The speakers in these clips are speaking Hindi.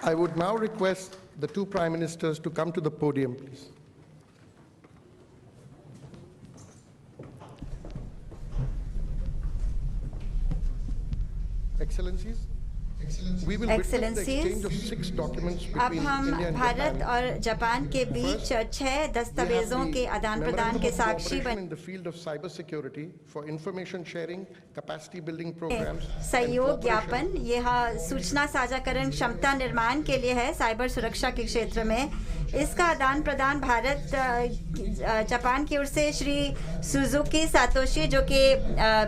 I would now request the two Prime Ministers to come to the podium, please. Excellencies, we will witness the exchange of 6 documents अब between हम India and भारत Japan. और जापान के बीच 6 दस्तावेजों के आदान प्रदान के साक्षी बने in the field of cyber security for information sharing, capacity building programs, सहयोग ज्ञापन यह सूचना साझाकरण क्षमता निर्माण के लिए है साइबर सुरक्षा के क्षेत्र में। इसका आदान प्रदान भारत जापान की ओर से श्री सुजुकी सातोशी जो कि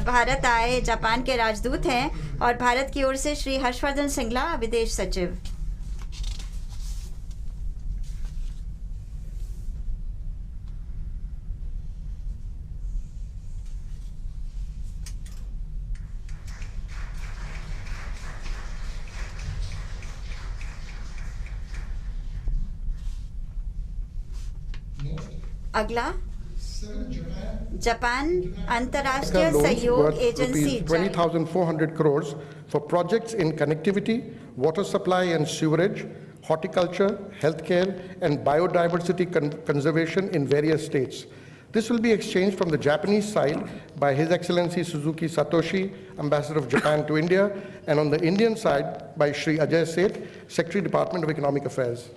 भारत आए जापान के राजदूत हैं, और भारत की ओर से श्री हर्षवर्धन श्रृंगला विदेश सचिव। अगला जापान अंतर्राष्ट्रीय सहयोग agency 20,400 crores for projects in connectivity, water supply and sewerage, horticulture, healthcare, and biodiversity conservation in various states. This will be exchanged from the Japanese side by His Excellency Suzuki Satoshi, Ambassador of Japan to India, and on the Indian side by Shri Ajay Seth, Secretary, Department of Economic Affairs.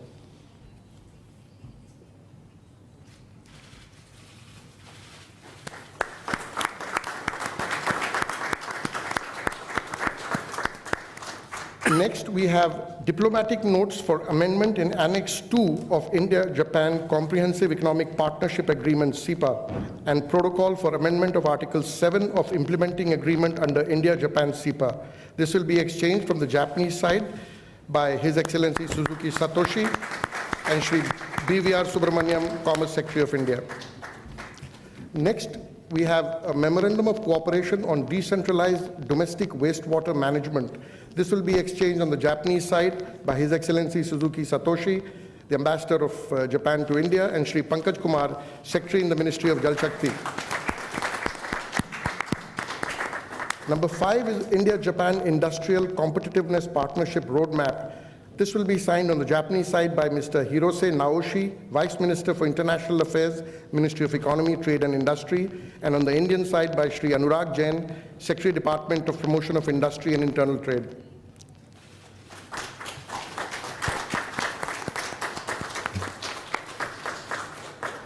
Next, we have diplomatic notes for amendment in Annex 2 of India-Japan Comprehensive Economic Partnership Agreement, CEPA, and protocol for amendment of Article 7 of Implementing Agreement under India-Japan CEPA. This will be exchanged from the Japanese side by His Excellency Suzuki Satoshi and Shri BVR Subramaniam, Commerce Secretary of India. Next, we have a memorandum of cooperation on decentralized domestic wastewater management. This will be exchanged on the Japanese side by His Excellency Suzuki Satoshi, the Ambassador of Japan to India, and Shri Pankaj Kumar, Secretary in the Ministry of Jal Shakti. Number 5 is India-Japan Industrial Competitiveness Partnership Roadmap. This will be signed on the Japanese side by Mr. Hirose Naoshi, Vice Minister for International Affairs, Ministry of Economy, Trade and Industry, and on the Indian side by Shri Anurag Jain, Secretary, Department of Promotion of Industry and Internal Trade.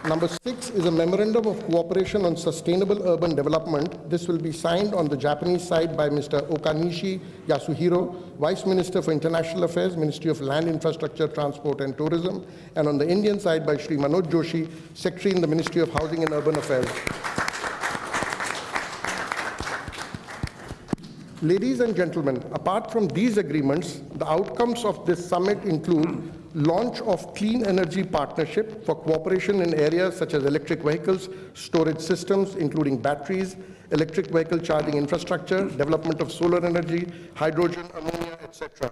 Number 6 is a memorandum of cooperation on sustainable urban development. This will be signed on the Japanese side by Mr. Okanishi Yasuhiro, Vice Minister for International Affairs, Ministry of Land, Infrastructure, Transport and Tourism, and on the Indian side by Shri Manoj Joshi, Secretary in the Ministry of Housing and Urban Affairs. Ladies and gentlemen, apart from these agreements, the outcomes of this summit include launch of clean energy partnership for cooperation in areas such as electric vehicles, storage systems, including batteries, electric vehicle charging infrastructure, development of solar energy, hydrogen, ammonia, etc.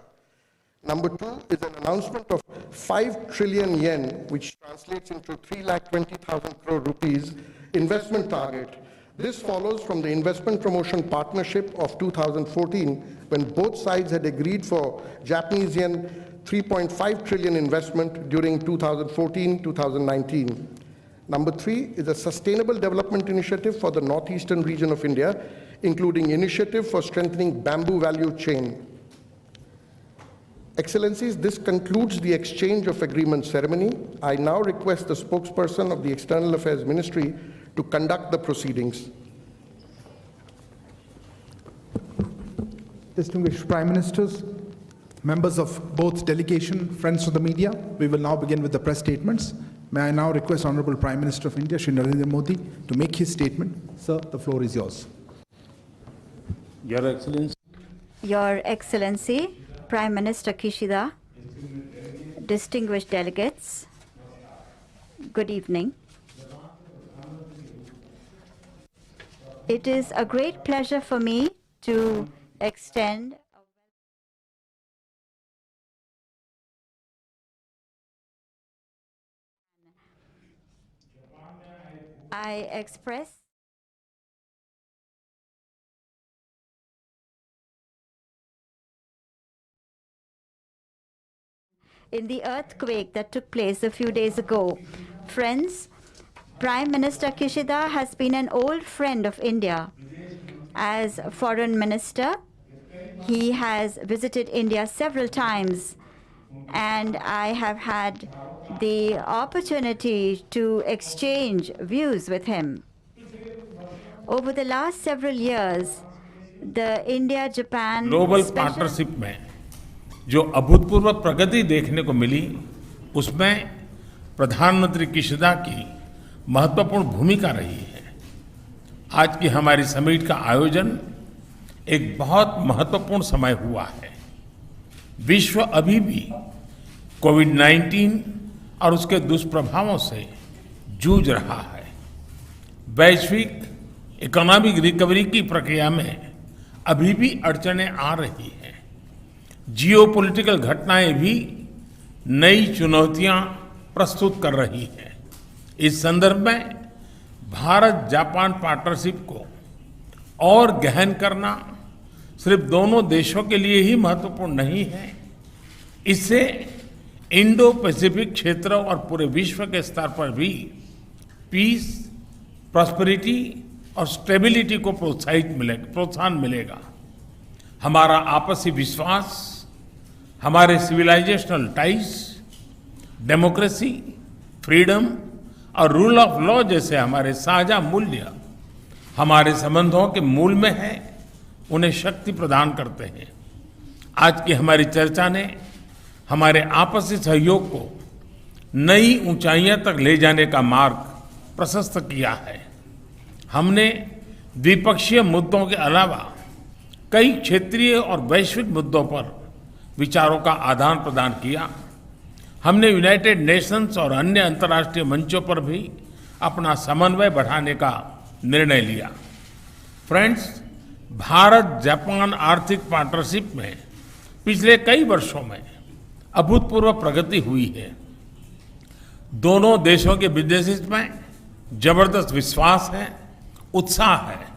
Number 2 is an announcement of 5 trillion yen, which translates into 3,20,000 crore rupees investment target. This follows from the Investment Promotion Partnership of 2014, when both sides had agreed for Japanese yen 3.5 trillion investment during 2014-2019. Number 3 is a sustainable development initiative for the northeastern region of India, including initiative for strengthening bamboo value chain. Excellencies, this concludes the exchange of agreement ceremony. I now request the spokesperson of the External Affairs Ministry to conduct the proceedings. Distinguished Prime Ministers, members of both delegation, friends of the media, we will now begin with the press statements. May I now request Honorable Prime Minister of India, Shri Narendra Modi, to make his statement. Sir, the floor is yours. Your Excellency. Your Excellency, Prime Minister Kishida, distinguished delegates, good evening. It is a great pleasure for me to extend I express in the earthquake that took place a few days ago. Friends, Prime Minister Kishida has been an old friend of India. As Foreign Minister, he has visited India several times, and I have had the opportunity to exchange views with him. Over the last several years, the India-Japan global special- partnership में जो अभूतपूर्व प्रगति देखने को मिली, उसमें प्रधानमंत्री किशिदा की महत्वपूर्ण भूमिका रही है। आज की हमारी समिट का आयोजन एक बहुत महत्वपूर्ण समय हुआ है। विश्व अभी भी कोविड-19 और उसके दुष्प्रभावों से जूझ रहा है। वैश्विक इकोनॉमिक रिकवरी की प्रक्रिया में अभी भी अड़चनें आ रही हैं। जियोपॉलिटिकल घटनाएं भी नई चुनौतियां प्रस्तुत कर रही हैं। इस संदर्भ में भारत जापान पार्टनरशिप को और गहन करना सिर्फ दोनों देशों के लिए ही महत्वपूर्ण नहीं है, इससे इंडो पैसिफिक क्षेत्र और पूरे विश्व के स्तर पर भी पीस, प्रॉस्पेरिटी और स्टेबिलिटी को प्रोत्साहन मिलेगा। हमारा आपसी विश्वास, हमारे सिविलाइजेशनल टाइज, डेमोक्रेसी, फ्रीडम और रूल ऑफ लॉ जैसे हमारे साझा मूल्य हमारे संबंधों के मूल में है, उन्हें शक्ति प्रदान करते हैं। आज की हमारी चर्चा ने हमारे आपसी सहयोग को नई ऊंचाइयों तक ले जाने का मार्ग प्रशस्त किया है। हमने द्विपक्षीय मुद्दों के अलावा कई क्षेत्रीय और वैश्विक मुद्दों पर विचारों का आदान प्रदान किया। हमने यूनाइटेड नेशंस और अन्य अंतर्राष्ट्रीय मंचों पर भी अपना समन्वय बढ़ाने का निर्णय लिया। फ्रेंड्स, भारत जापान आर्थिक पार्टनरशिप में पिछले कई वर्षों में अभूतपूर्व प्रगति हुई है। दोनों देशों के बिजनेसेस में जबरदस्त विश्वास है, उत्साह है।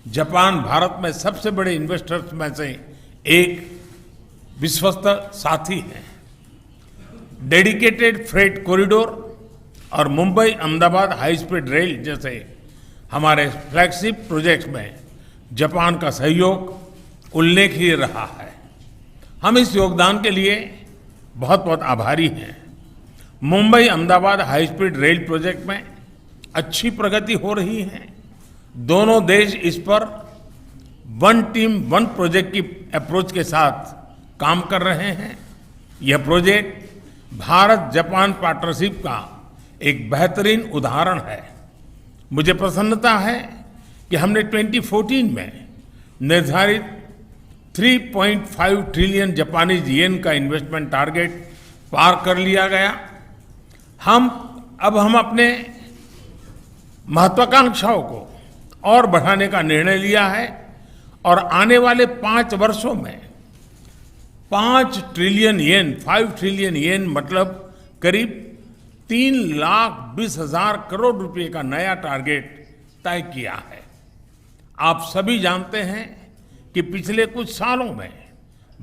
जापान भारत में सबसे बड़े इन्वेस्टर्स में से एक विश्वस्त साथी है। डेडिकेटेड फ्रेट कॉरिडोर और Mumbai Ahmedabad high speed rail जैसे हमारे फ्लैगशिप प्रोजेक्ट्स में जापान का सहयोग उल्लेखनीय रहा है। हम इस योगदान के लिए बहुत बहुत आभारी हैं। Mumbai Ahmedabad high speed rail project में अच्छी प्रगति हो रही है। दोनों देश इस पर वन टीम वन प्रोजेक्ट की अप्रोच के साथ काम कर रहे हैं। यह प्रोजेक्ट भारत जापान पार्टनरशिप का एक बेहतरीन उदाहरण है। मुझे प्रसन्नता है कि हमने 2014 में निर्धारित 3.5 ट्रिलियन जापानीज येन का इन्वेस्टमेंट टारगेट पार कर लिया गया। हम अपने महत्वाकांक्षाओं को और बढ़ाने का निर्णय लिया है और आने वाले 5 वर्षों में 5 ट्रिलियन येन, 5 ट्रिलियन येन मतलब करीब 3,20,000 करोड़ रुपए का नया टारगेट तय किया है। आप सभी जानते हैं कि पिछले कुछ सालों में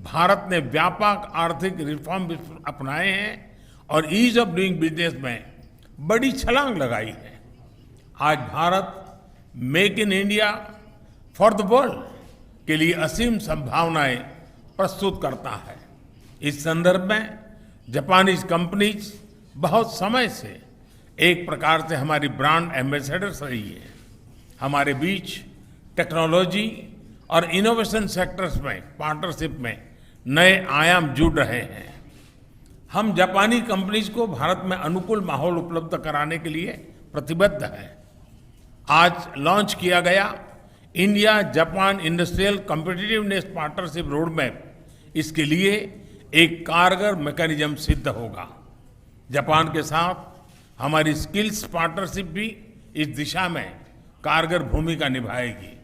भारत ने व्यापक आर्थिक रिफॉर्म अपनाए हैं और ईज ऑफ डूइंग बिजनेस में बड़ी छलांग लगाई है। आज Bharat make in India for the world के लिए असीम संभावनाएं प्रस्तुत करता है। इस संदर्भ में जापानीज कंपनीज बहुत समय से एक प्रकार से हमारी ब्रांड एम्बेसडर्स रही है। हमारे बीच टेक्नोलॉजी और इनोवेशन सेक्टर्स में पार्टनरशिप में नए आयाम जुड़ रहे हैं। हम जापानी कंपनीज को भारत में अनुकूल माहौल उपलब्ध कराने के लिए प्रतिबद्ध हैं। आज लॉन्च किया गया India Japan industrial competitiveness partnership road map इसके लिए एक कारगर मैकेनिज्म सिद्ध होगा। जापान के साथ हमारी स्किल्स पार्टनरशिप भी इस दिशा में कारगर भूमिका निभाएगी।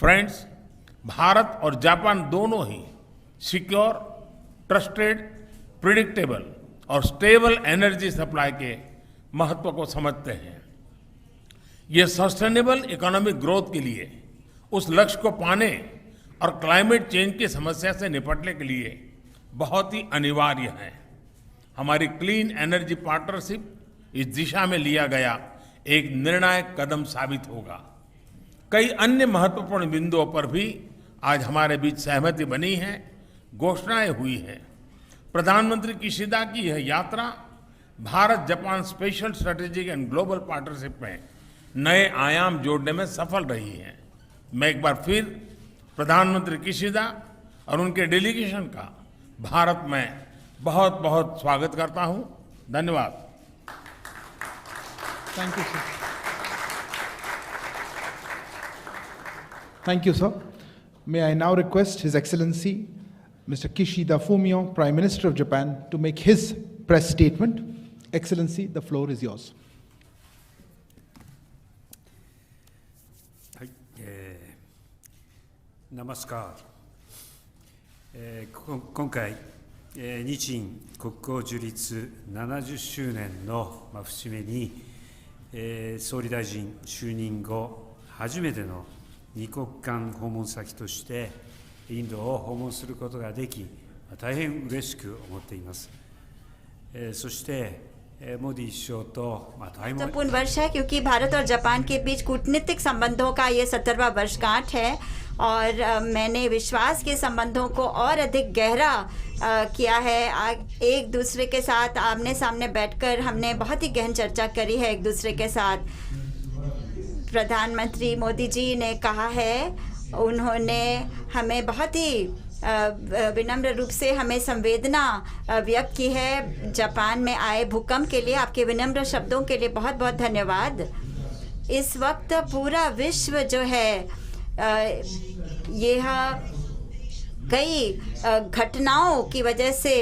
फ्रेंड्स, भारत और जापान दोनों ही सिक्योर, ट्रस्टेड, प्रिडिक्टेबल और स्टेबल एनर्जी सप्लाई के महत्व को समझते हैं। ये सस्टेनेबल इकोनॉमिक ग्रोथ के लिए, उस लक्ष्य को पाने और क्लाइमेट चेंज की समस्या से निपटने के लिए बहुत ही अनिवार्य है। हमारी क्लीन एनर्जी पार्टनरशिप इस दिशा में लिया गया एक निर्णायक कदम साबित होगा। कई अन्य महत्वपूर्ण बिंदुओं पर भी आज हमारे बीच सहमति बनी है, घोषणाएं हुई हैं। प्रधानमंत्री किशिदा की यह यात्रा Bharat Japan special strategic and global partnership में नए आयाम जोड़ने में सफल रही है। मैं एक बार फिर प्रधानमंत्री किशिदा और उनके डेलीगेशन का भारत में बहुत बहुत स्वागत करता हूं। धन्यवाद। Thank you, sir. Thank you, sir. May I now request His Excellency, Mr. Kishida Fumio, Prime Minister of Japan, to make his press statement. Excellency, the floor is yours. はい、ナマスカー、今回、日印国交樹立70周年の節目に、総理大臣就任後初めての二国間訪問先としてインドを訪問することができ、大変嬉しく思っています。そしてमोदी首相とमहत्वपूर्ण वर्ष है क्योंकि भारत और जापान के बीच कूटनीतिक संबंधों का ये 70वां वर्षगांठ है और मैंने विश्वास के संबंधों को और अधिक गहरा किया है। एक दूसरे के साथ आमने सामने बैठकर हमने बहुत ही गहन चर्चा करी है एक दूसरे के साथ। प्रधानमंत्री मोदी जी ने कहा है, उन्होंने हमें बहुत ही विनम्र रूप से हमें संवेदना व्यक्त की है जापान में आए भूकंप के लिए। आपके विनम्र शब्दों के लिए बहुत बहुत धन्यवाद। इस वक्त पूरा विश्व जो है यह कई घटनाओं की वजह से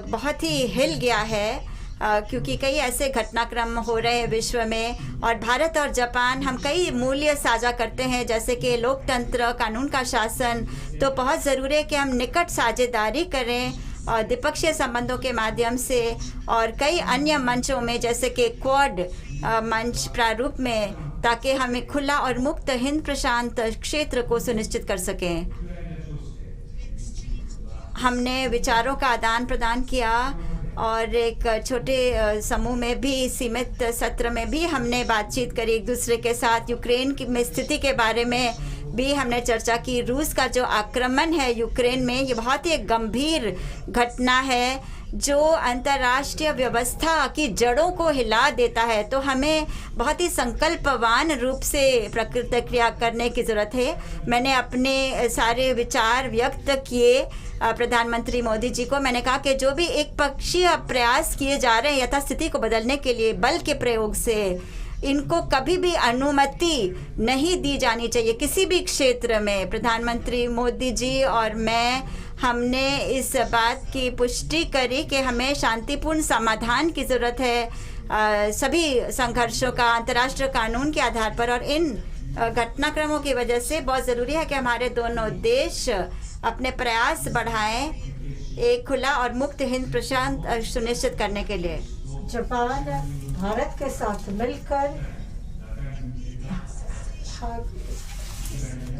बहुत ही हिल गया है क्योंकि कई ऐसे घटनाक्रम हो रहे हैं विश्व में और भारत और जापान हम कई मूल्य साझा करते हैं जैसे कि लोकतंत्र, कानून का शासन। तो बहुत ज़रूरी है कि हम निकट साझेदारी करें और द्विपक्षीय संबंधों के माध्यम से और कई अन्य मंचों में जैसे कि क्वाड मंच प्रारूप में, ताकि हम एक खुला और मुक्त हिंद प्रशांत क्षेत्र को सुनिश्चित कर सकें। हमने विचारों का आदान प्रदान किया और एक छोटे समूह में भी, सीमित सत्र में भी हमने बातचीत करी एक दूसरे के साथ। यूक्रेन की में स्थिति के बारे में भी हमने चर्चा की। रूस का जो आक्रमण है यूक्रेन में, ये बहुत ही एक गंभीर घटना है जो अंतर्राष्ट्रीय व्यवस्था की जड़ों को हिला देता है। तो हमें बहुत ही संकल्पवान रूप से प्रतिक्रिया करने की ज़रूरत है। मैंने अपने सारे विचार व्यक्त किए प्रधानमंत्री मोदी जी को। मैंने कहा कि जो भी एक पक्षीय प्रयास किए जा रहे हैं यथास्थिति को बदलने के लिए बल के प्रयोग से, इनको कभी भी अनुमति नहीं दी जानी चाहिए किसी भी क्षेत्र में। प्रधानमंत्री मोदी जी और मैं, हमने इस बात की पुष्टि करी कि हमें शांतिपूर्ण समाधान की ज़रूरत है सभी संघर्षों का अंतर्राष्ट्रीय कानून के आधार पर। और इन घटनाक्रमों की वजह से बहुत ज़रूरी है कि हमारे दोनों देश अपने प्रयास बढ़ाएं एक खुला और मुक्त हिंद प्रशांत सुनिश्चित करने के लिए। जापान भारत के साथ मिलकर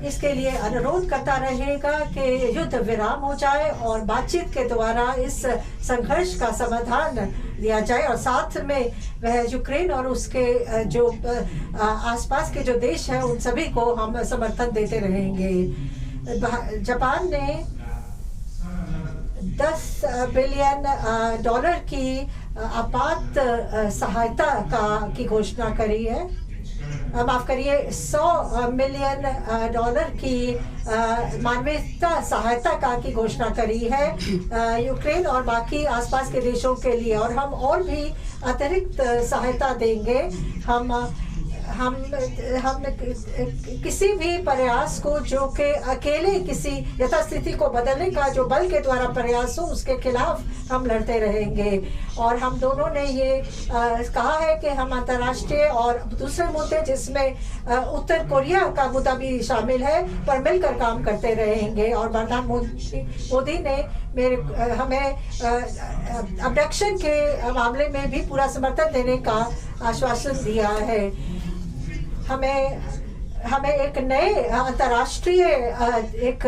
इसके लिए अनुरोध करता रहेगा कि युद्ध विराम हो जाए और बातचीत के द्वारा इस संघर्ष का समाधान दिया जाए। और साथ में वह यूक्रेन और उसके जो आसपास के जो देश हैं उन सभी को हम समर्थन देते रहेंगे। जापान ने $10 बिलियन की आपात सहायता की घोषणा करी है। माफ करिए, $100 मिलियन की मानवीयता सहायता की घोषणा करी है यूक्रेन और बाकी आसपास के देशों के लिए। और हम और भी अतिरिक्त सहायता देंगे। हम किसी भी प्रयास को जो कि अकेले किसी यथास्थिति को बदलने का जो बल के द्वारा प्रयास हो, उसके खिलाफ हम लड़ते रहेंगे। और हम दोनों ने ये कहा है कि हम अंतर्राष्ट्रीय और दूसरे मुद्दे जिसमें उत्तर कोरिया का मुद्दा भी शामिल है पर मिलकर काम करते रहेंगे। और प्रधानमंत्री मोदी ने हमें अबडक्शन के मामले में भी पूरा समर्थन देने का आश्वासन दिया है। हमें हमें एक नए अंतर्राष्ट्रीय एक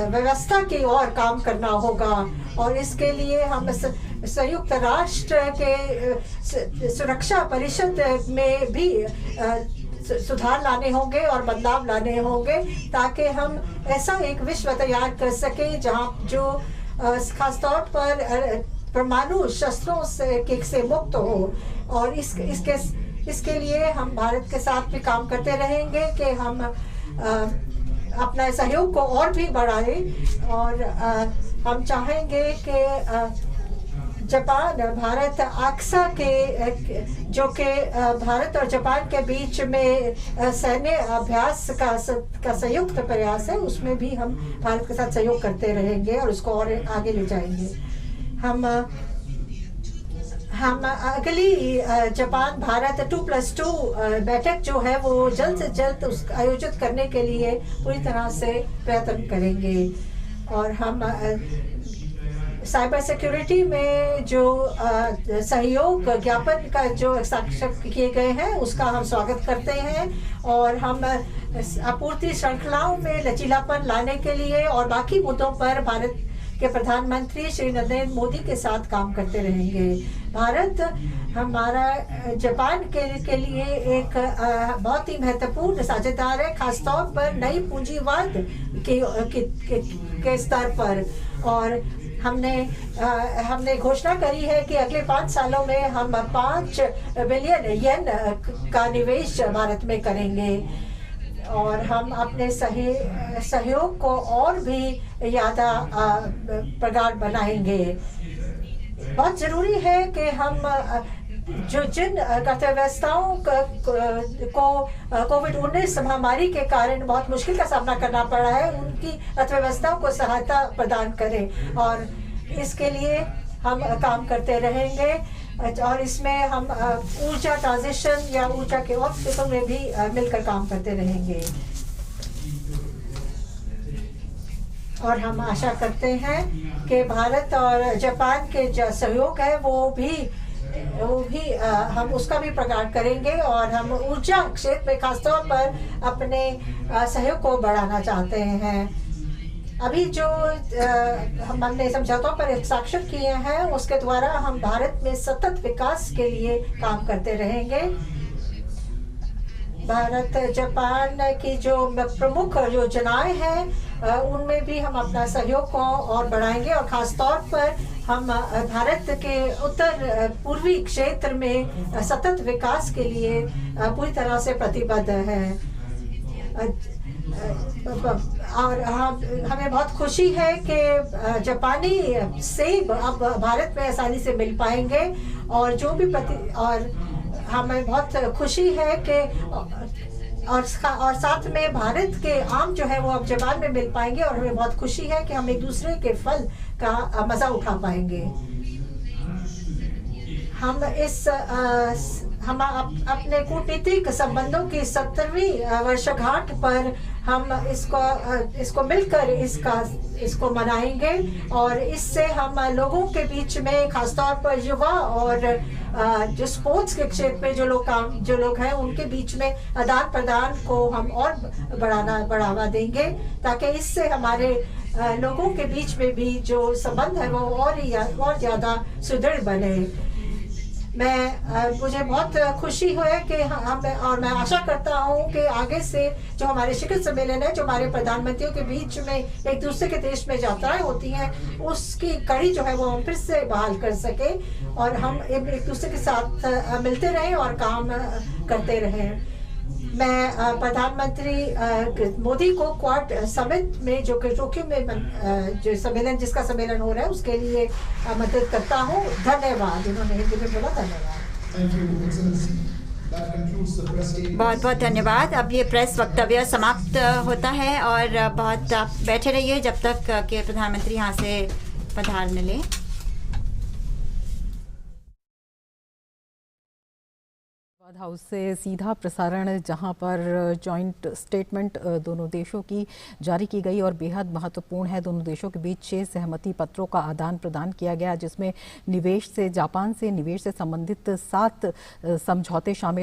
व्यवस्था की ओर काम करना होगा और इसके लिए हम संयुक्त राष्ट्र के सुरक्षा परिषद में भी सुधार लाने होंगे और बदलाव लाने होंगे ताकि हम ऐसा एक विश्व तैयार कर सकें जहां जो खासतौर पर परमाणु शस्त्रों से मुक्त हो। और इसके लिए हम भारत के साथ भी काम करते रहेंगे कि हम अपना सहयोग को और भी बढ़ाएं और हम चाहेंगे कि जापान भारत आक्सा के जो कि भारत और जापान के बीच में सैन्य अभ्यास का संयुक्त प्रयास है, उसमें भी हम भारत के साथ सहयोग करते रहेंगे और उसको और आगे ले जाएंगे। हम अगली जापान भारत 2+2 बैठक जो है वो जल्द से जल्द आयोजित करने के लिए पूरी तरह से प्रयत्न करेंगे। और हम साइबर सिक्योरिटी में जो सहयोग ज्ञापन का जो हस्ताक्षर किए गए हैं उसका हम स्वागत करते हैं और हम आपूर्ति श्रृंखलाओं में लचीलापन लाने के लिए और बाकी मुद्दों पर भारत के प्रधानमंत्री श्री नरेंद्र मोदी के साथ काम करते रहेंगे। भारत हमारा जापान के लिए एक बहुत ही महत्वपूर्ण साझेदार है, खासतौर पर नई पूंजीवाद के स्तर पर। और हमने घोषणा करी है कि अगले 5 सालों में हम 5 बिलियन येन का निवेश भारत में करेंगे और हम अपने सहयोग को और भी ज़्यादा प्रगाढ़ बनाएंगे। बहुत ज़रूरी है कि हम जिन अर्थव्यवस्थाओं को कोविड-19 महामारी के कारण बहुत मुश्किल का सामना करना पड़ा है, उनकी अर्थव्यवस्थाओं को सहायता प्रदान करें और इसके लिए हम काम करते रहेंगे। और इसमें हम ऊर्जा ट्रांजिशन या ऊर्जा के और क्षेत्रों में भी मिलकर काम करते रहेंगे। और हम आशा करते हैं कि भारत और जापान के जो सहयोग है वो भी हम उसका भी प्रगाढ़ करेंगे और हम ऊर्जा क्षेत्र में खासतौर पर अपने सहयोग को बढ़ाना चाहते हैं। अभी जो हमने समझौतों पर हस्ताक्षर किए हैं उसके द्वारा हम भारत में सतत विकास के लिए काम करते रहेंगे। भारत जापान की जो प्रमुख योजनाएं हैं उनमें भी हम अपना सहयोग को और बढ़ाएंगे और खासतौर पर हम भारत के उत्तर पूर्वी क्षेत्र में सतत विकास के लिए पूरी तरह से प्रतिबद्ध हैं। और हमें बहुत खुशी है कि जापानी सेब अब भारत में आसानी से मिल पाएंगे और जो भी और हमें बहुत खुशी है कि और साथ में भारत के आम जो है वो अब जापान में मिल पाएंगे और हमें बहुत खुशी है कि हम एक दूसरे के फल का मजा उठा पाएंगे। हम अपने कूटनीतिक संबंधों की 70वीं वर्षगांठ पर हम इसको मिलकर इसको मनाएंगे और इससे हम लोगों के बीच में खासतौर पर युवा और जो स्पोर्ट्स के क्षेत्र में जो लोग हैं उनके बीच में आदान प्रदान को हम और बढ़ावा देंगे ताकि इससे हमारे लोगों के बीच में भी जो संबंध है वो और ज़्यादा सुदृढ़ बने। मुझे बहुत खुशी है कि और मैं आशा करता हूँ कि आगे से जो हमारे शिखर सम्मेलन है, जो हमारे प्रधानमंत्रियों के बीच में एक दूसरे के देश में यात्राएं होती हैं, उसकी कड़ी जो है वो हम फिर से बहाल कर सके और हम एक दूसरे के साथ मिलते रहें और काम करते रहें। मैं प्रधानमंत्री मोदी को क्वाड समिट में जो कि टोक्यो में जो सम्मेलन जिसका सम्मेलन हो रहा है उसके लिए मदद करता हूँ। धन्यवाद। इन्होंने हिंदी में बोला। धन्यवाद। बहुत बहुत धन्यवाद। अब ये प्रेस वक्तव्य समाप्त होता है और बहुत आप बैठे रहिए जब तक कि प्रधानमंत्री यहाँ से पधार न लें। हाउस से सीधा प्रसारण जहां पर जॉइंट स्टेटमेंट दोनों देशों की जारी की गई और बेहद महत्वपूर्ण है। दोनों देशों के बीच 6 सहमति पत्रों का आदान प्रदान किया गया जिसमें जापान से निवेश से संबंधित 7 समझौते शामिल